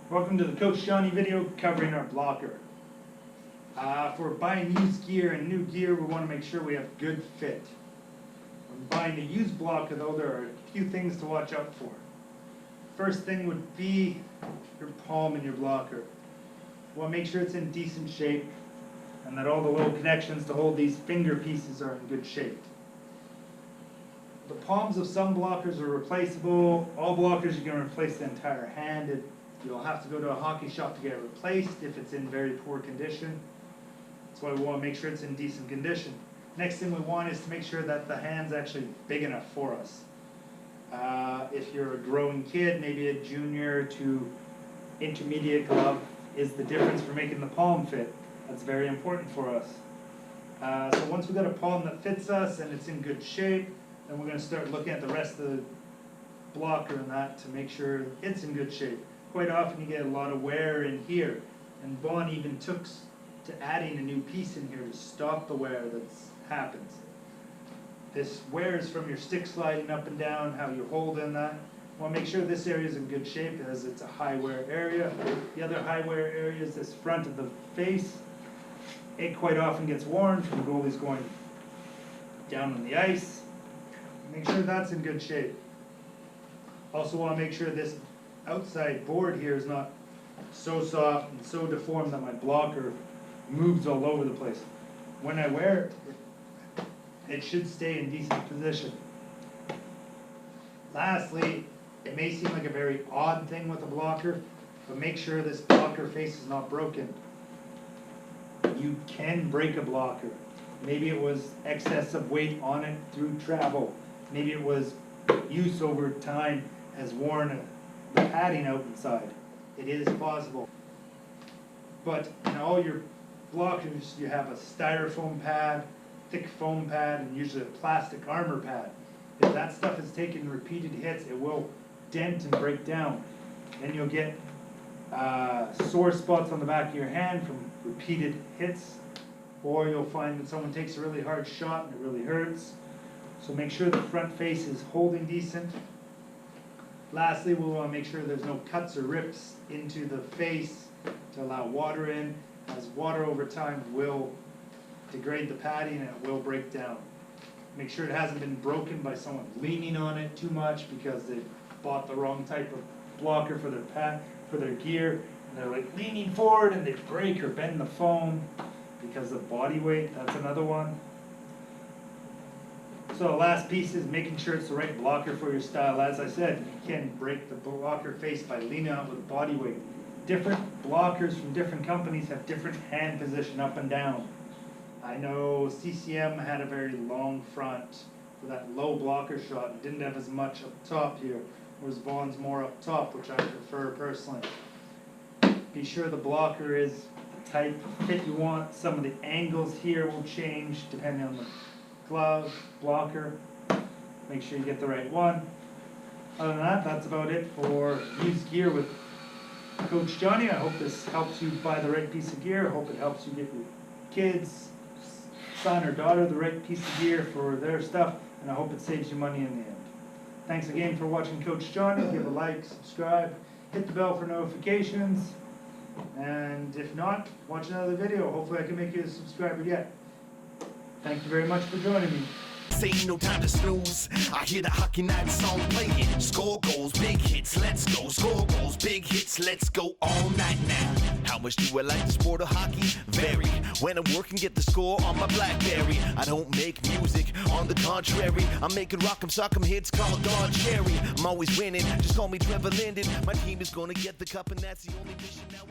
Welcome to the Coach Johnny video covering our blocker. For buying used gear and new gear, we want to make sure we have good fit. When buying a used blocker though, there are a few things to watch out for. First thing would be your palm in your blocker. We want to make sure it's in decent shape and that all the little connections to hold these finger pieces are in good shape. The palms of some blockers are replaceable. All blockers you can replace the entire hand. You'll have to go to a hockey shop to get it replaced if it's in very poor condition. That's why we want to make sure it's in decent condition. Next thing we want is to make sure that the hand's actually big enough for us. If you're a growing kid, maybe a junior to intermediate glove is the difference for making the palm fit. That's very important for us. So once we've got a palm that fits us and it's in good shape, then we're going to start looking at the rest of the blocker and that to make sure it's in good shape. Quite often you get a lot of wear in here, and Vaughn even took to adding a new piece in here to stop the wear that happens. This wear is from your stick sliding up and down, how you hold in that. You want to make sure this area is in good shape as it's a high wear area. The other high wear area is this front of the face. It quite often gets worn from goalies going down on the ice. Make sure that's in good shape. Also want to make sure this outside board here is not so soft and so deformed that my blocker moves all over the place. When I wear it, it should stay in decent position. Lastly, it may seem like a very odd thing with a blocker, but make sure this blocker face is not broken. You can break a blocker. Maybe it was excess of weight on it through travel. Maybe it was use over time has worn the padding out inside. It is possible. But in all your blockers, you have a styrofoam pad, thick foam pad, and usually a plastic armor pad. If that stuff is taking repeated hits, it will dent and break down. Then you'll get sore spots on the back of your hand from repeated hits, or you'll find that someone takes a really hard shot and it really hurts. So make sure the front face is holding decent. Lastly, we want to make sure there's no cuts or rips into the face to allow water in, as water over time will degrade the padding and it will break down. Make sure it hasn't been broken by someone leaning on it too much because they bought the wrong type of blocker for their gear, and they're like leaning forward and they break or bend the foam because of body weight. That's another one. So the last piece is making sure it's the right blocker for your style. As I said, you can break the blocker face by leaning out with body weight. Different blockers from different companies have different hand position up and down. I know CCM had a very long front for that low blocker shot and didn't have as much up top here, whereas Vaughn's more up top, which I prefer personally. Be sure the blocker is the type of fit you want. Some of the angles here will change depending on the glove, blocker. Make sure you get the right one. Other than that, that's about it for used gear with Coach Johnny. I hope this helps you buy the right piece of gear. I hope it helps you get your kids, son or daughter, the right piece of gear for their stuff, and I hope it saves you money in the end. Thanks again for watching Coach Johnny. Give a like, subscribe, hit the bell for notifications, and if not, watch another video. Hopefully I can make you a subscriber yet. Thank you very much for joining me. Say no time to snooze. I hear the Hockey Night song playing. Score goals, big hits, let's go. Score goals, big hits, let's go all night now. How much do I like the sport of hockey? Very. When I'm working, get the score on my BlackBerry. I don't make music, on the contrary. I'm making rock'em sock'em hits called Don Cherry. I'm always winning, just call me Trevor Linden. My team is gonna get the cup and that's the only mission now.